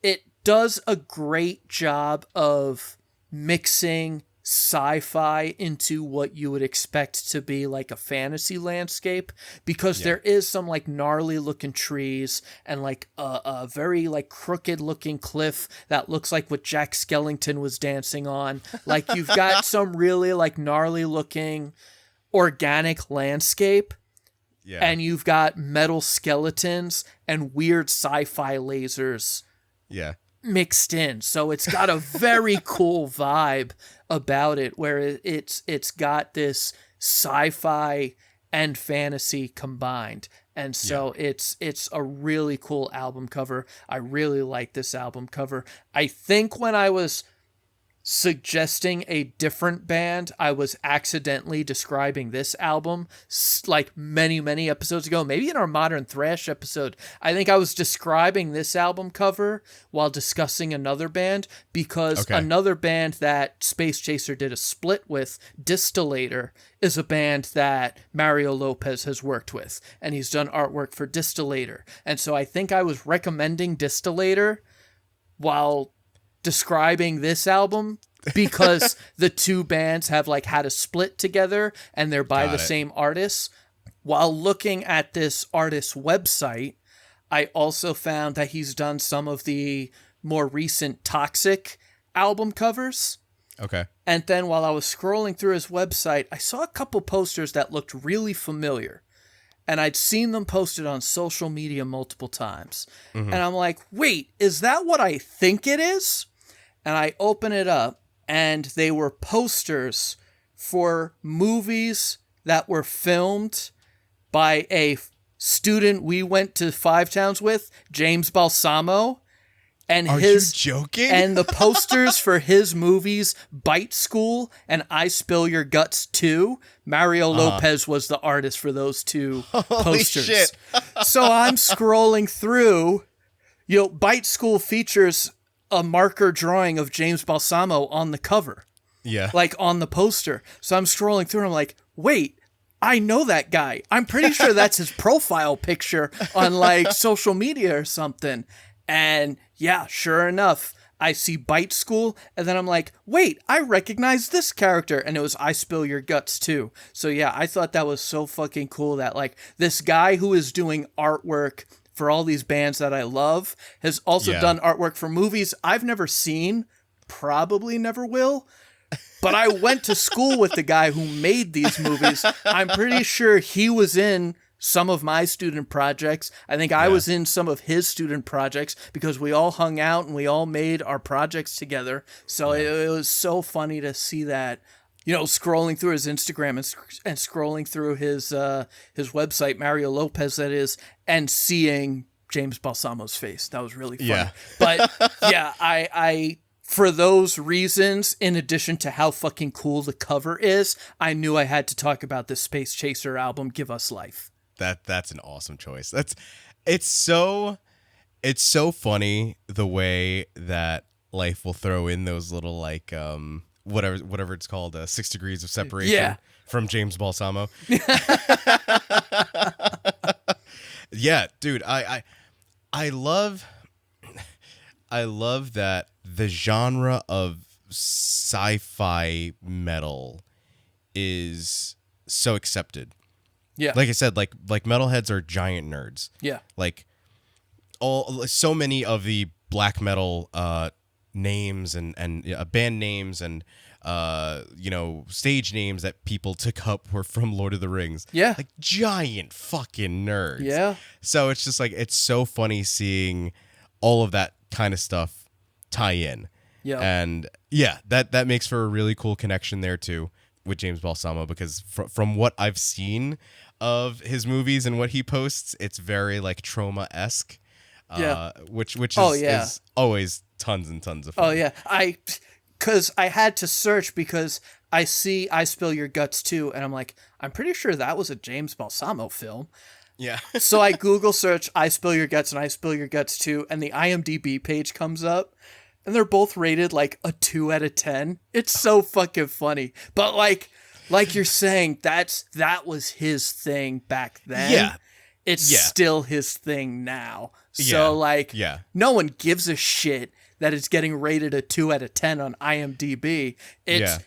it does a great job of mixing sci-fi into what you would expect to be like a fantasy landscape, because there is some like gnarly looking trees and like a very like crooked looking cliff that looks like what Jack Skellington was dancing on. Like you've got some really like gnarly looking organic landscape. Yeah. And you've got metal skeletons and weird sci-fi lasers mixed in. So it's got a very cool vibe about it, where it's got this sci-fi and fantasy combined. And so it's a really cool album cover. I really like this album cover. I think when I was suggesting a different band, I was accidentally describing this album like many episodes ago, maybe in our Modern Thrash episode. I think I was describing this album cover while discussing another band, because another band that Space Chaser did a split with, Distillator, is a band that Mario Lopez has worked with, and he's done artwork for Distillator. And so I think I was recommending Distillator while describing this album, because the two bands have like had a split together and they're by the same artists. While looking at this artist's website, I also found that he's done some of the more recent Toxic album covers. Okay. And then while I was scrolling through his website, I saw a couple posters that looked really familiar. And I'd seen them posted on social media multiple times. Mm-hmm. And I'm like, wait, is that what I think it is? And I open it up, and they were posters for movies that were filmed by a student we went to Five Towns with, James Balsamo. And Are you joking? And the posters for his movies, Bite School and I Spill Your Guts 2, Mario Lopez was the artist for those two posters. Shit. So I'm scrolling through, Bite School features a marker drawing of James Balsamo on the cover. Yeah. Like on the poster. So I'm scrolling through and I'm like, wait, I know that guy. I'm pretty sure that's his profile picture on like social media or something. And yeah, sure enough, I see Bite School, and then I'm like, wait, I recognize this character. And it was I Spill Your Guts too. So yeah, I thought that was so fucking cool that like this guy who is doing artwork for all these bands that I love, has also done artwork for movies I've never seen, probably never will. But I went to school with the guy who made these movies. I'm pretty sure he was in some of my student projects. I think I was in some of his student projects because we all hung out and we all made our projects together. So it was so funny to see that, you know, scrolling through his Instagram and scrolling through his website, Mario Lopez, that is, and seeing James Balsamo's face. That was really funny. Yeah. But yeah, I for those reasons, in addition to how fucking cool the cover is, I knew I had to talk about this Space Chaser album, Give Us Life. That's an awesome choice. It's so funny the way that Life will throw in those little like whatever it's called, 6 degrees of separation from James Balsamo. Yeah, dude, I love that the genre of sci-fi metal is so accepted. Yeah. Like I said, like metalheads are giant nerds. Yeah. Like so many of the black metal names and band names and stage names that people took up were from Lord of the Rings. Yeah. Like giant fucking nerds. Yeah. So it's just like, it's so funny seeing all of that kind of stuff tie in. Yeah. And yeah, that makes for a really cool connection there too with James Balsamo, because from what I've seen of his movies and what he posts, it's very like Trauma-esque. Which is always tons and tons of fun. Oh yeah. Because I had to search because I see I Spill Your Guts Too, and I'm like, I'm pretty sure that was a James Balsamo film. Yeah. So I Google search I Spill Your Guts and I Spill Your Guts Too, and the IMDb page comes up, and they're both rated like a 2 out of 10. It's so fucking funny. But like you're saying, that was his thing back then. Yeah. It's still his thing now. So no one gives a shit that it's getting rated a 2 out of 10 on IMDb.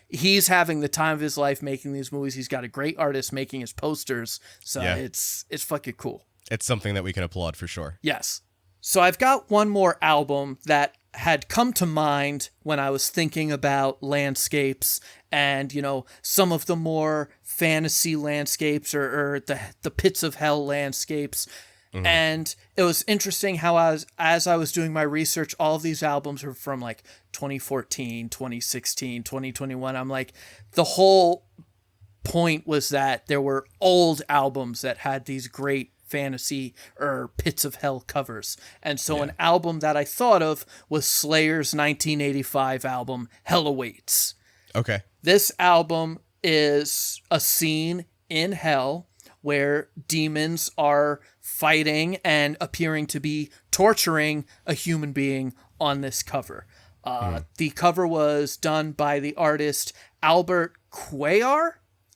He's having the time of his life making these movies. He's got a great artist making his posters. So it's fucking cool. It's something that we can applaud for sure. Yes. So I've got one more album that had come to mind when I was thinking about landscapes and, you know, some of the more fantasy landscapes or the pits of hell landscapes. Mm-hmm. And it was interesting how as I was doing my research, all of these albums were from like 2014, 2016, 2021. I'm like, the whole point was that there were old albums that had these great fantasy or pits of hell covers. And so an album that I thought of was Slayer's 1985 album, Hell Awaits. Okay. This album is a scene in hell where demons are fighting and appearing to be torturing a human being on this cover. The cover was done by the artist Albert Cuellar,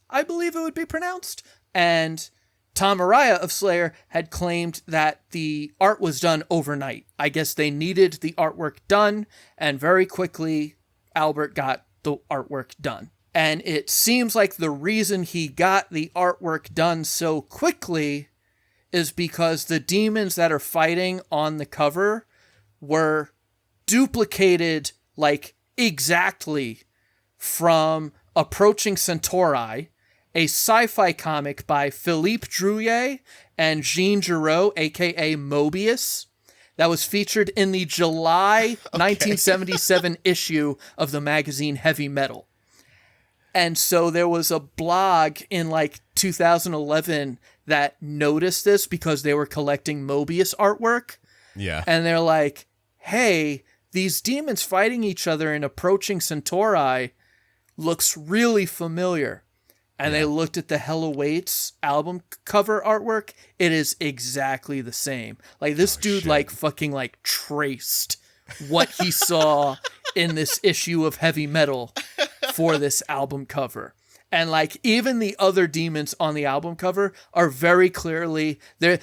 I believe it would be pronounced. And Tom Araya of Slayer had claimed that the art was done overnight. I guess they needed the artwork done, and very quickly Albert got the artwork done. And it seems like the reason he got the artwork done so quickly is because the demons that are fighting on the cover were duplicated like exactly from Approaching Centauri, a sci-fi comic by Philippe Drouillet and Jean Giraud, aka Mobius, that was featured in the July 1977 issue of the magazine Heavy Metal. And so there was a blog in like 2011 that noticed this because they were collecting Mobius artwork. Yeah. And they're like, hey, these demons fighting each other in Approaching Centauri looks really familiar. And they looked at the Hell Awaits album cover artwork. It is exactly the same. Like this dude like fucking like traced what he saw in this issue of Heavy Metal for this album cover. And like even the other demons on the album cover are very clearly there.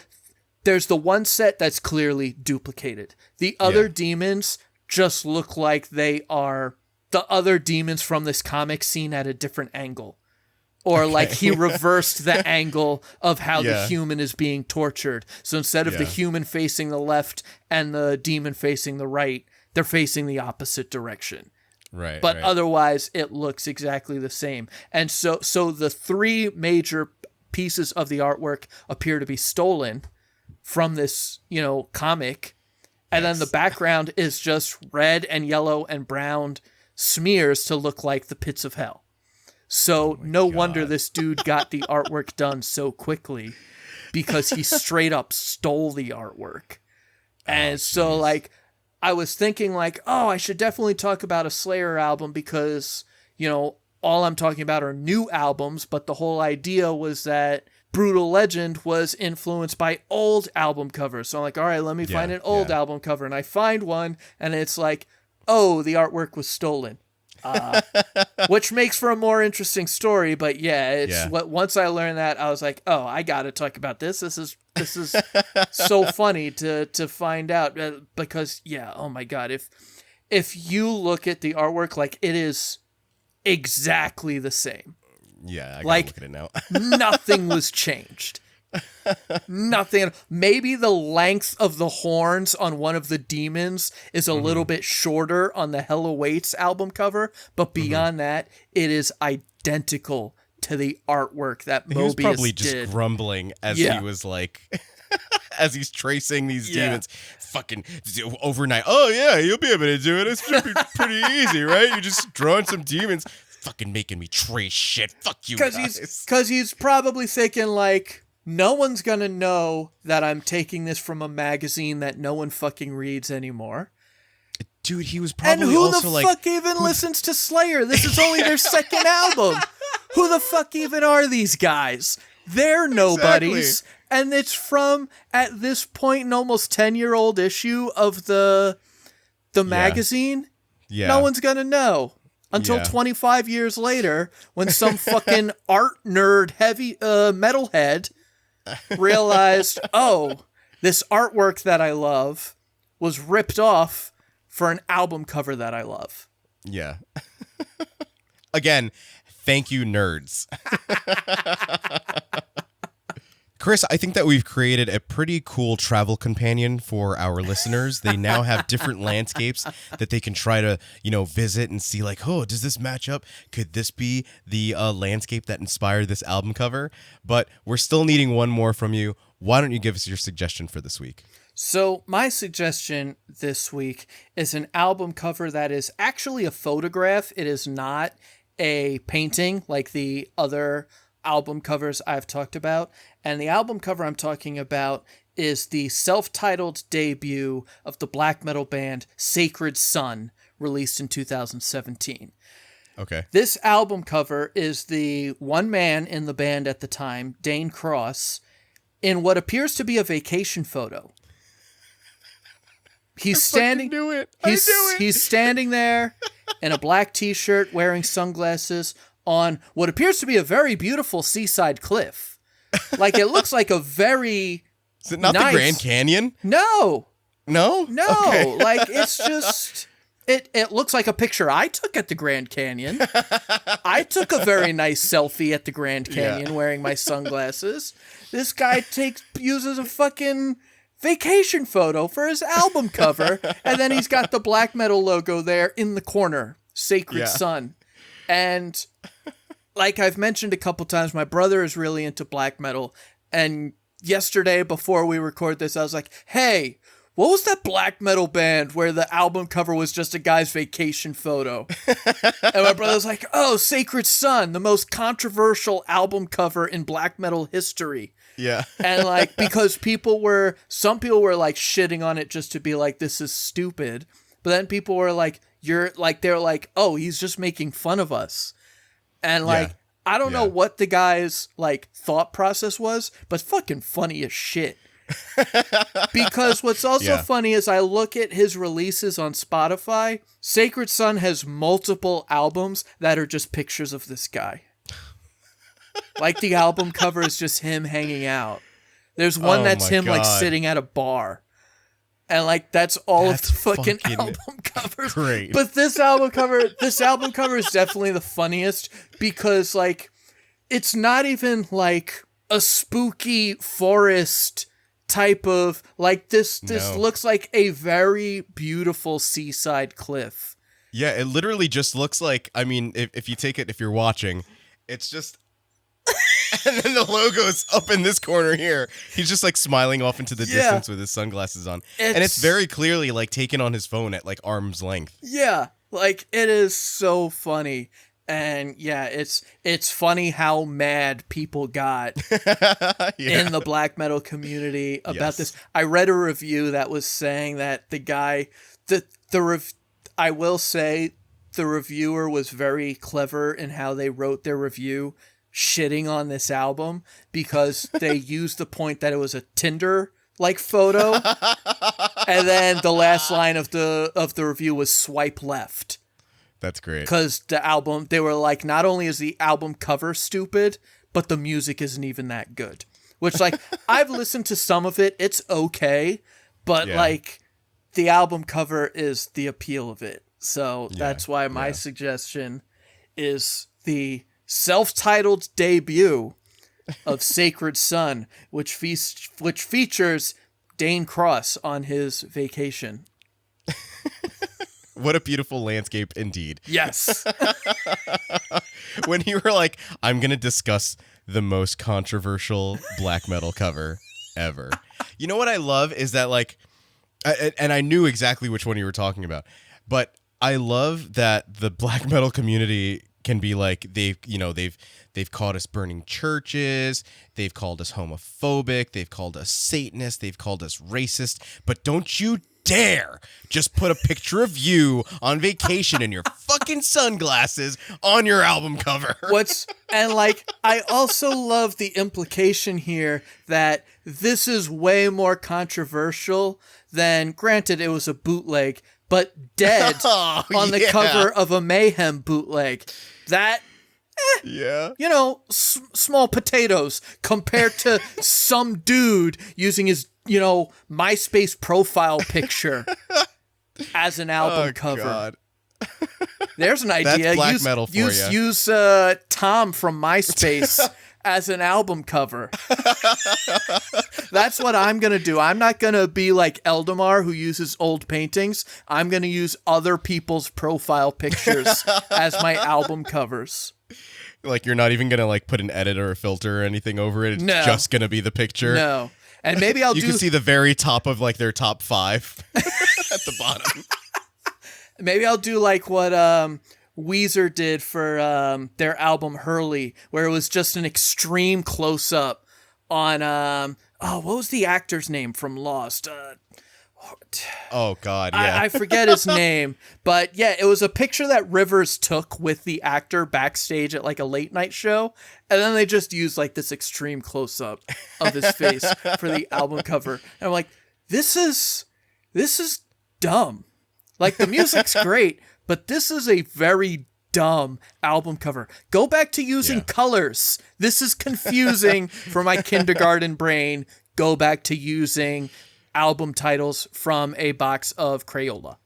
There's the one set that's clearly duplicated. The other demons just look like they are the other demons from this comic scene at a different angle. Or like he reversed the angle of how the human is being tortured. So instead of the human facing the left and the demon facing the right, they're facing the opposite direction. Right. But otherwise, it looks exactly the same. And so the three major pieces of the artwork appear to be stolen from this, comic. And then the background is just red and yellow and brown smears to look like the pits of hell. So no wonder this dude got the artwork done so quickly, because he straight up stole the artwork. And so like, I was thinking like, oh, I should definitely talk about a Slayer album because, all I'm talking about are new albums. But the whole idea was that Brutal Legend was influenced by old album covers. So I'm like, all right, let me find an old album cover. And I find one and it's like, oh, the artwork was stolen. Which makes for a more interesting story, but once I learned that, I was like, oh, I gotta talk about this. This is so funny to find out, because oh my god, if you look at the artwork, like, it is exactly the same. Yeah, I gotta like, look at it now. Nothing was changed. Nothing. Maybe the length of the horns on one of the demons is a little bit shorter on the Hell Awaits album cover, but beyond that, it is identical to the artwork that Mobius did. He was probably just grumbling as he was like, as he's tracing these demons. Fucking overnight. Oh yeah, you'll be able to do it. It should be pretty easy, right? You're just drawing some demons. Fucking making me trace shit. Fuck you guys. Because he's probably thinking like, no one's gonna know that I'm taking this from a magazine that no one fucking reads anymore. Dude, he was probably and who also the fuck even listens to Slayer? This is only their second album. Who the fuck even are these guys? They're nobodies. Exactly. And it's from, at this point, an almost 10-year-old issue of the magazine. Yeah. No one's gonna know. Until 25 years later, when some fucking art nerd heavy metalhead realized, oh, this artwork that I love was ripped off for an album cover that I love. Yeah. Again, thank you, nerds. Chris, I think that we've created a pretty cool travel companion for our listeners. They now have different landscapes that they can try to, visit and see like, oh, does this match up? Could this be the landscape that inspired this album cover? But we're still needing one more from you. Why don't you give us your suggestion for this week? So my suggestion this week is an album cover that is actually a photograph. It is not a painting like the other album covers I've talked about. And the album cover I'm talking about is the self-titled debut of the black metal band Sacred Sun, released in 2017. Okay. This album cover is the one man in the band at the time, Dane Cross, in what appears to be a vacation photo. He's standing. He's standing there in a black t-shirt, wearing sunglasses on what appears to be a very beautiful seaside cliff. Like, it looks like a very Is it not the Grand Canyon? No. No? Okay. Like, it's just... It looks like a picture I took at the Grand Canyon. I took a very nice selfie at the Grand Canyon wearing my sunglasses. This guy uses a fucking vacation photo for his album cover, and then he's got the black metal logo there in the corner, Sacred Sun. And like I've mentioned a couple times, my brother is really into black metal, and yesterday before we record this, I was like, hey, what was that black metal band where the album cover was just a guy's vacation photo? And my brother's like, oh, Sacred Sun, the most controversial album cover in black metal history. Yeah. And like, because some people were like shitting on it just to be like, this is stupid. But then people were like, they're like, oh, he's just making fun of us. And like, I don't know what the guy's like thought process was, but fucking funny as shit. Because what's also funny is I look at his releases on Spotify. Sacred Sun has multiple albums that are just pictures of this guy. Like, the album cover is just him hanging out. There's one that's him like sitting at a bar. And like, that's all of the fucking album covers. Great. But this album cover is definitely the funniest because like it's not even like a spooky forest type of, like, this looks like a very beautiful seaside cliff. Yeah, it literally just looks like, I mean, if you take it, if you're watching, it's just, and then the logo's up in this corner here. He's just like smiling off into the distance with his sunglasses on. And it's very clearly like taken on his phone at like arm's length. Yeah, like it is so funny. And yeah, it's funny how mad people got in the black metal community about this. I read a review that was saying that the guy, I will say the reviewer was very clever in how they wrote their review, shitting on this album, because they used the point that it was a Tinder like photo, and then the last line of the review was swipe left. That's great. Because the album, they were like, not only is the album cover stupid, but the music isn't even that good. Which, like, I've listened to some of it, it's okay, but like the album cover is the appeal of it. So that's why my suggestion is the self-titled debut of Sacred Sun, which features Dane Cross on his vacation. What a beautiful landscape indeed. Yes. When you were like, I'm going to discuss the most controversial black metal cover ever. You know what I love is that, like, and I knew exactly which one you were talking about, but I love that the black metal community can be like, they've called us burning churches, they've called us homophobic, they've called us Satanist, they've called us racist, but don't you dare just put a picture of you on vacation in your fucking sunglasses on your album cover. And like, I also love the implication here that this is way more controversial than, granted it was a bootleg, but Dead on the cover of a Mayhem bootleg. That, you know, small potatoes compared to some dude using his, you know, MySpace profile picture as an album cover. God. There's an idea. That's black metal for you. Use Tom from MySpace as an album cover. That's what I'm going to do. I'm not going to be like Eldamar, who uses old paintings. I'm going to use other people's profile pictures as my album covers. Like, you're not even going to like put an edit or a filter or anything over it. It's just going to be the picture. No. And maybe you can see the very top of like their top 5 at the bottom. Maybe I'll do like what Weezer did for their album Hurley, where it was just an extreme close up on what was the actor's name from Lost? Oh God, yeah. I forget his name, but yeah, it was a picture that Rivers took with the actor backstage at like a late night show, and then they just used like this extreme close up of his face for the album cover. And I'm like, this is dumb. Like, the music's great, but this is a very dumb album cover. Go back to using colors. This is confusing for my kindergarten brain. Go back to using album titles from a box of Crayola.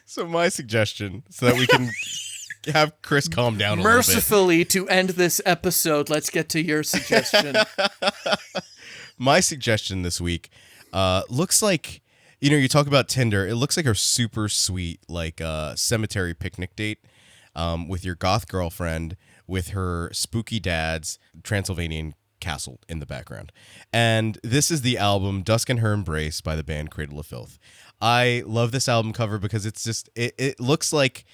So my suggestion, so that we can have Chris calm down a Mercifully, little bit. to end this episode, let's get to your suggestion. My suggestion this week looks like, you know, you talk about Tinder. It looks like a super sweet, like, cemetery picnic date with your goth girlfriend with her spooky dad's Transylvanian castle in the background. And this is the album Dusk and Her Embrace by the band Cradle of Filth. I love this album cover because it's just, it looks like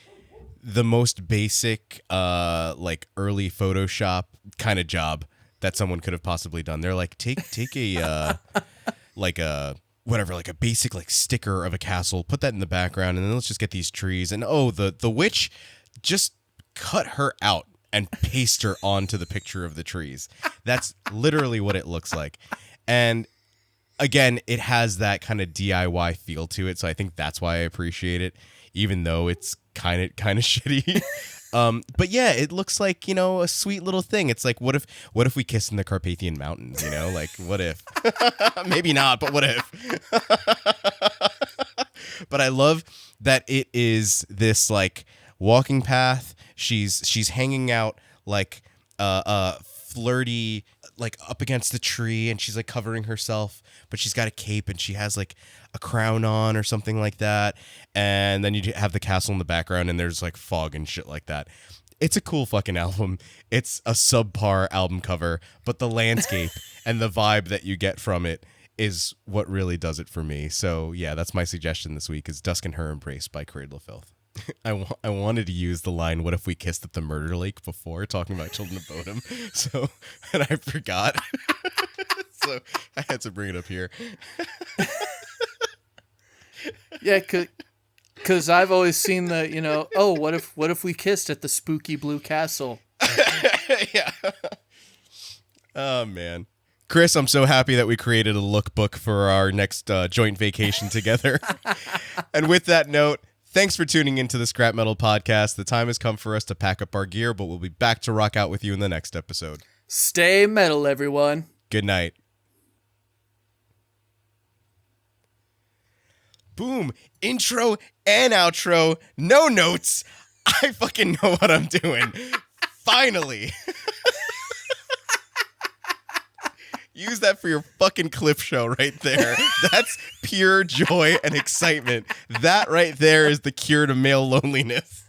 the most basic, like, early Photoshop kind of job that someone could have possibly done. They're like, take a like a whatever, like a basic like sticker of a castle, put that in the background, and then let's just get these trees. And the witch, just cut her out and paste her onto the picture of the trees. That's literally what it looks like. And again, it has that kind of DIY feel to it, so I think that's why I appreciate it, even though it's kind of shitty. But yeah, it looks like, you know, a sweet little thing. It's like, what if we kissed in the Carpathian Mountains, you know? Like, what if? Maybe not, but what if? But I love that it is this, like, walking path. She's hanging out like flirty, like up against the tree, and she's like covering herself, but she's got a cape and she has like a crown on or something like that. And then you have the castle in the background and there's like fog and shit like that. It's a cool fucking album. It's a subpar album cover, but the landscape and the vibe that you get from it is what really does it for me. So yeah, that's my suggestion this week is Dusk and Her Embrace by Cradle of Filth. I wanted to use the line, "What if we kissed at the murder lake?" before talking about Children of Bodom. So, and I forgot. So I had to bring it up here. Yeah, because I've always seen the, what if we kissed at the spooky blue castle? Yeah. Oh, man. Chris, I'm so happy that we created a lookbook for our next joint vacation together. And with that note, thanks for tuning into the Scrap Metal Podcast. The time has come for us to pack up our gear, but we'll be back to rock out with you in the next episode. Stay metal, everyone. Good night. Boom. Intro and outro. No notes. I fucking know what I'm doing. Finally. Use that for your fucking clip show right there. That's pure joy and excitement. That right there is the cure to male loneliness.